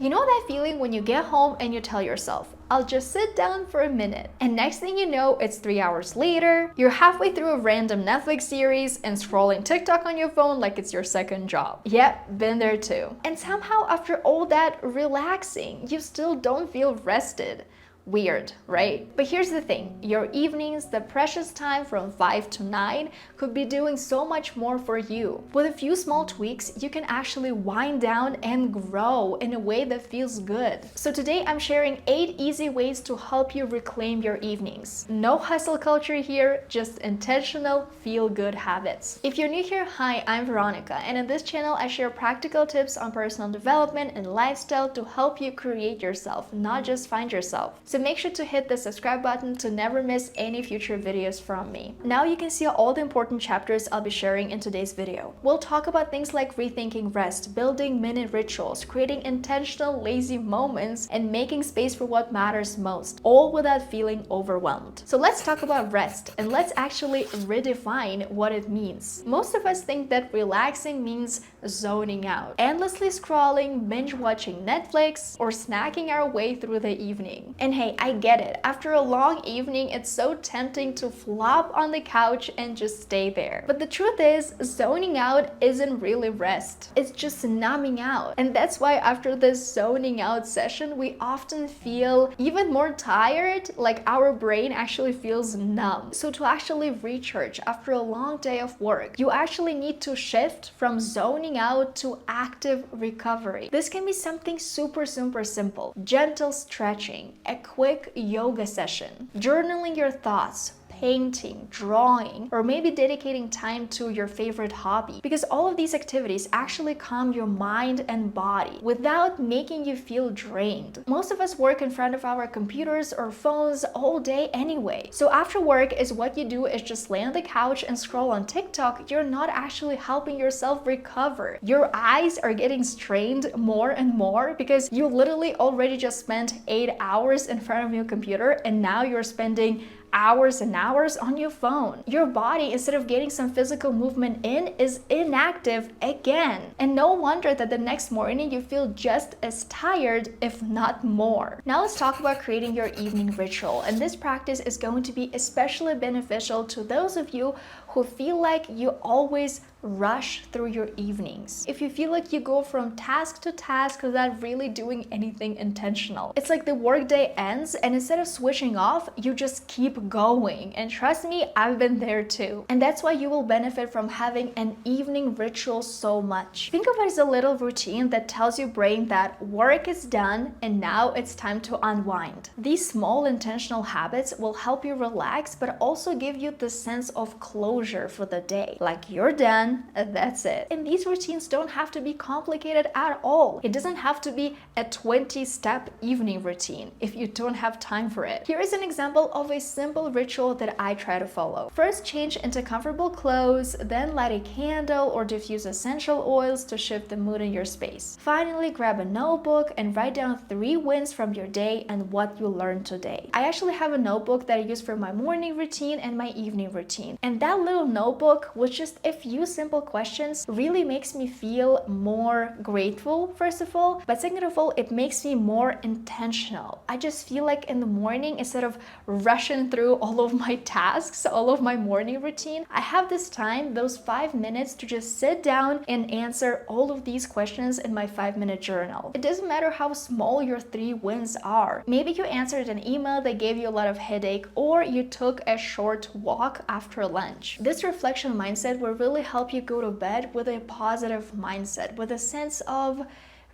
You know that feeling when you get home and you tell yourself, I'll just sit down for a minute. And next thing you know, it's 3 hours later, you're halfway through a random Netflix series and scrolling TikTok on your phone like it's your second job. Yep, been there too. And somehow after all that relaxing, you still don't feel rested. Weird, right? But here's the thing, your evenings, the precious time from 5 to 9, could be doing so much more for you. With a few small tweaks, you can actually wind down and grow in a way that feels good. So today I'm sharing 8 easy ways to help you reclaim your evenings. No hustle culture here, just intentional, feel-good habits. If you're new here, hi, I'm Veronika, and in this channel I share practical tips on personal development and lifestyle to help you create yourself, not just find yourself. So make sure to hit the subscribe button to never miss any future videos from me. Now you can see all the important chapters I'll be sharing in today's video. We'll talk about things like rethinking rest, building minute rituals, creating intentional lazy moments, and making space for what matters most, all without feeling overwhelmed. So let's talk about rest, and let's actually redefine what it means. Most of us think that relaxing means zoning out, endlessly scrolling, binge-watching Netflix, or snacking our way through the evening. And hey, I get it. After a long evening, it's so tempting to flop on the couch and just stay there. But the truth is, zoning out isn't really rest. It's just numbing out. And that's why after this zoning out session, we often feel even more tired, like our brain actually feels numb. So to actually recharge after a long day of work, you actually need to shift from zoning out to active recovery. This can be something super simple. Gentle stretching, a quick yoga session, journaling your thoughts, painting, drawing, or maybe dedicating time to your favorite hobby. Because all of these activities actually calm your mind and body without making you feel drained. Most of us work in front of our computers or phones all day anyway. So after work is what you do is just lay on the couch and scroll on TikTok. You're not actually helping yourself recover. Your eyes are getting strained more and more because you literally already just spent 8 hours in front of your computer and now you're spending hours and hours on your phone. Your body, instead of getting some physical movement in, is inactive again. And no wonder that the next morning you feel just as tired, if not more. Now let's talk about creating your evening ritual. And this practice is going to be especially beneficial to those of you who feel like you always rush through your evenings. If you feel like you go from task to task without really doing anything intentional. It's like the workday ends and instead of switching off, you just keep going. And trust me, I've been there too. And that's why you will benefit from having an evening ritual so much. Think of it as a little routine that tells your brain that work is done and now it's time to unwind. These small intentional habits will help you relax, but also give you the sense of closure for the day. Like you're done, that's it. And these routines don't have to be complicated at all. It doesn't have to be a 20-step evening routine if you don't have time for it. Here is an example of a simple ritual that I try to follow. First, change into comfortable clothes, then light a candle or diffuse essential oils to shift the mood in your space. Finally, grab a notebook and write down 3 wins from your day and what you learned today. I actually have a notebook that I use for my morning routine and my evening routine. And that little notebook with just a few simple questions really makes me feel more grateful, first of all, but second of all, it makes me more intentional. I just feel like in the morning, instead of rushing through all of my tasks, all of my morning routine, I have this time, those 5 minutes to just sit down and answer all of these questions in my 5-minute journal. It doesn't matter how small your 3 wins are. Maybe you answered an email that gave you a lot of headache, or you took a short walk after lunch. This reflection mindset will really help you go to bed with a positive mindset, with a sense of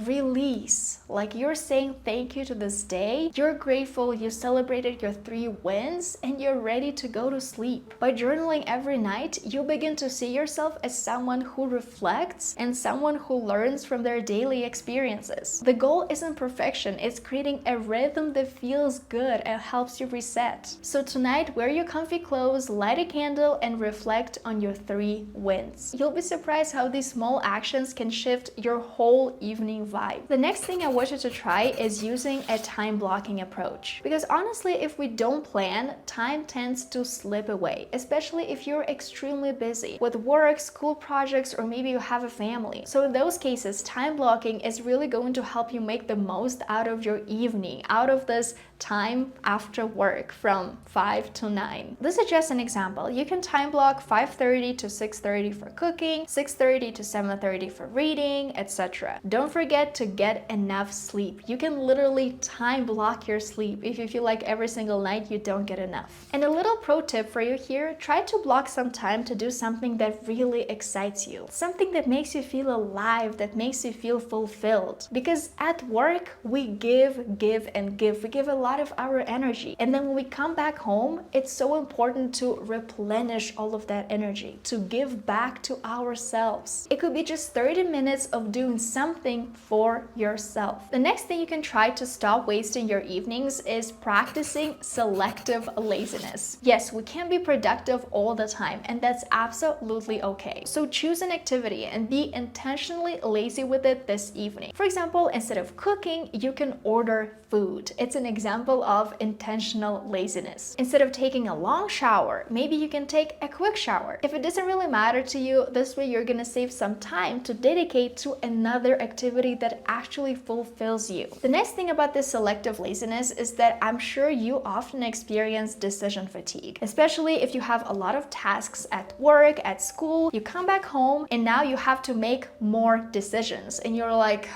release, like you're saying thank you to this day, you're grateful you celebrated your 3 wins, and you're ready to go to sleep. By journaling every night, you begin to see yourself as someone who reflects and someone who learns from their daily experiences. The goal isn't perfection, it's creating a rhythm that feels good and helps you reset. So tonight, wear your comfy clothes, light a candle, and reflect on your 3 wins. You'll be surprised how these small actions can shift your whole evening vibe. The next thing I want you to try is using a time blocking approach. Because honestly, if we don't plan, time tends to slip away, especially if you're extremely busy with work, school projects, or maybe you have a family. So in those cases, time blocking is really going to help you make the most out of your evening, out of this time after work from 5 to 9. This is just an example. You can time block 5:30 to 6:30 for cooking, 6:30 to 7:30 for reading, etc. Don't forget to get enough sleep. You can literally time block your sleep if you feel like every single night you don't get enough. And a little pro tip for you here, try to block some time to do something that really excites you. Something that makes you feel alive, that makes you feel fulfilled. Because at work, we give, and give. We give a lot of our energy. And then when we come back home, it's so important to replenish all of that energy, to give back to ourselves. It could be just 30 minutes of doing something for yourself. The next thing you can try to stop wasting your evenings is practicing selective laziness. Yes, we can be productive all the time, and that's absolutely okay. So choose an activity and be intentionally lazy with it this evening. For example, instead of cooking, you can order food. It's an example of intentional laziness. Instead of taking a long shower, maybe you can take a quick shower. If it doesn't really matter to you, this way you're gonna save some time to dedicate to another activity that actually fulfills you. The next thing about this selective laziness is that I'm sure you often experience decision fatigue, especially if you have a lot of tasks at work, at school. You come back home and now you have to make more decisions and you're like,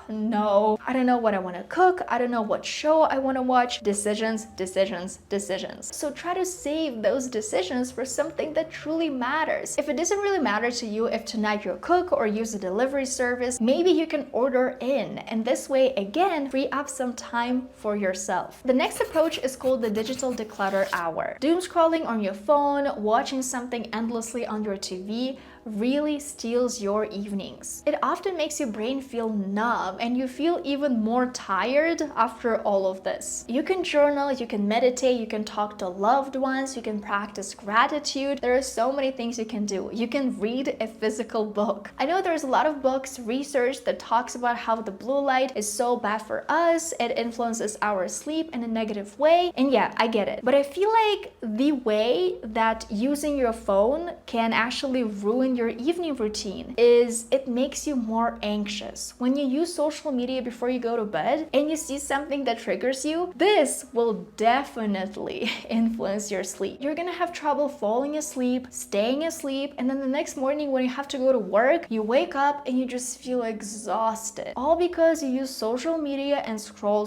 no, I don't know what I want to cook. I don't know what show I want to watch. Decisions, decisions, decisions. So try to save those decisions for something that truly matters. If it doesn't really matter to you if tonight you'll cook or use a delivery service, maybe you can order in. And this way, again, free up some time for yourself. The next approach is called the digital declutter hour. Doom scrolling on your phone, watching something endlessly on your TV, really steals your evenings. It often makes your brain feel numb and you feel even more tired after all of this. You can journal, you can meditate, you can talk to loved ones, you can practice gratitude. There are so many things you can do. You can read a physical book. I know there's a lot of books, research that talks about how the blue light is so bad for us. It influences our sleep in a negative way. And yeah, I get it. But I feel like the way that using your phone can actually ruin your evening routine is it makes you more anxious. When you use social media before you go to bed and you see something that triggers you, this will definitely influence your sleep. You're gonna have trouble falling asleep, staying asleep, and then the next morning when you have to go to work, you wake up and you just feel exhausted. All because you use social media and scroll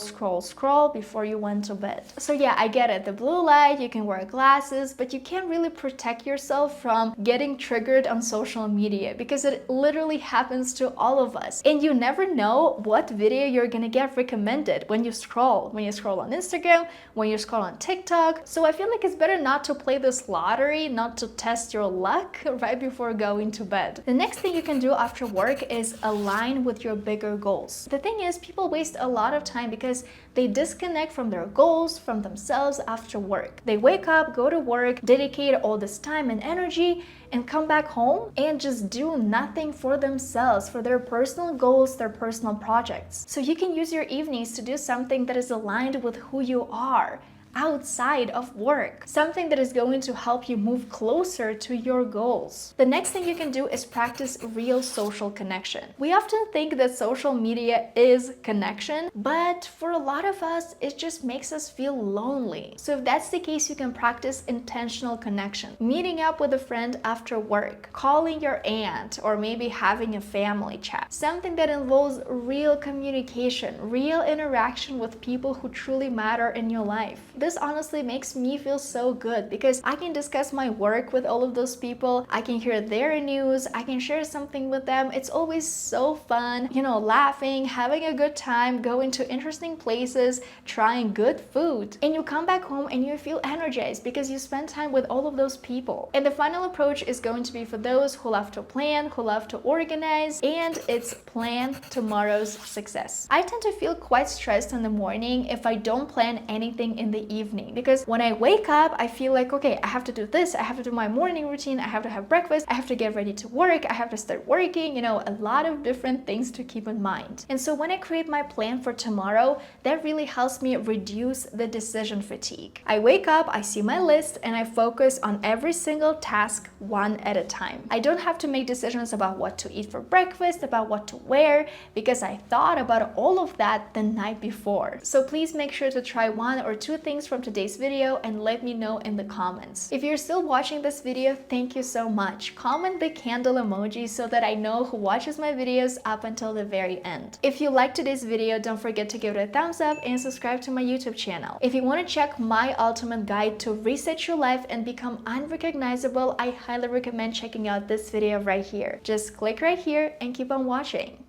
before you went to bed. So yeah, I get it. The blue light, you can wear glasses, but you can't really protect yourself from getting triggered on social media because it literally happens to all of us. And you never know what video you're gonna get recommended when you scroll on Instagram, when you scroll on TikTok. So I feel like it's better not to play this lottery, not to test your luck right before going to bed. The next thing you can do after work is align with your bigger goals. The thing is, people waste a lot of time because they disconnect from their goals, from themselves after work. They wake up, go to work, dedicate all this time and energy, and come back home and just do nothing for themselves, for their personal goals, their personal projects. So you can use your evenings to do something that is aligned with who you are outside of work, something that is going to help you move closer to your goals. The next thing you can do is practice real social connection. We often think that social media is connection, but for a lot of us, it just makes us feel lonely. So if that's the case, you can practice intentional connection, meeting up with a friend after work, calling your aunt, or maybe having a family chat, something that involves real communication, real interaction with people who truly matter in your life. This honestly makes me feel so good because I can discuss my work with all of those people. I can hear their news. I can share something with them. It's always so fun, laughing, having a good time, going to interesting places, trying good food. And you come back home and you feel energized because you spend time with all of those people. And the final approach is going to be for those who love to plan, who love to organize, and it's plan tomorrow's success. I tend to feel quite stressed in the morning if I don't plan anything in the evening, because when I wake up, I feel like, okay, I have to do this, I have to do my morning routine, I have to have breakfast, I have to get ready to work, I have to start working, you know, a lot of different things to keep in mind. And so when I create my plan for tomorrow, that really helps me reduce the decision fatigue. I wake up, I see my list, and I focus on every single task one at a time. I don't have to make decisions about what to eat for breakfast, about what to wear, because I thought about all of that the night before. So please make sure to try 1 or 2 things from today's video and let me know in the comments. If you're still watching this video, thank you so much. Comment the candle emoji so that I know who watches my videos up until the very end. If you liked today's video, don't forget to give it a thumbs up and subscribe to my YouTube channel. If you want to check my ultimate guide to reset your life and become unrecognizable, I highly recommend checking out this video right here. Just click right here and keep on watching.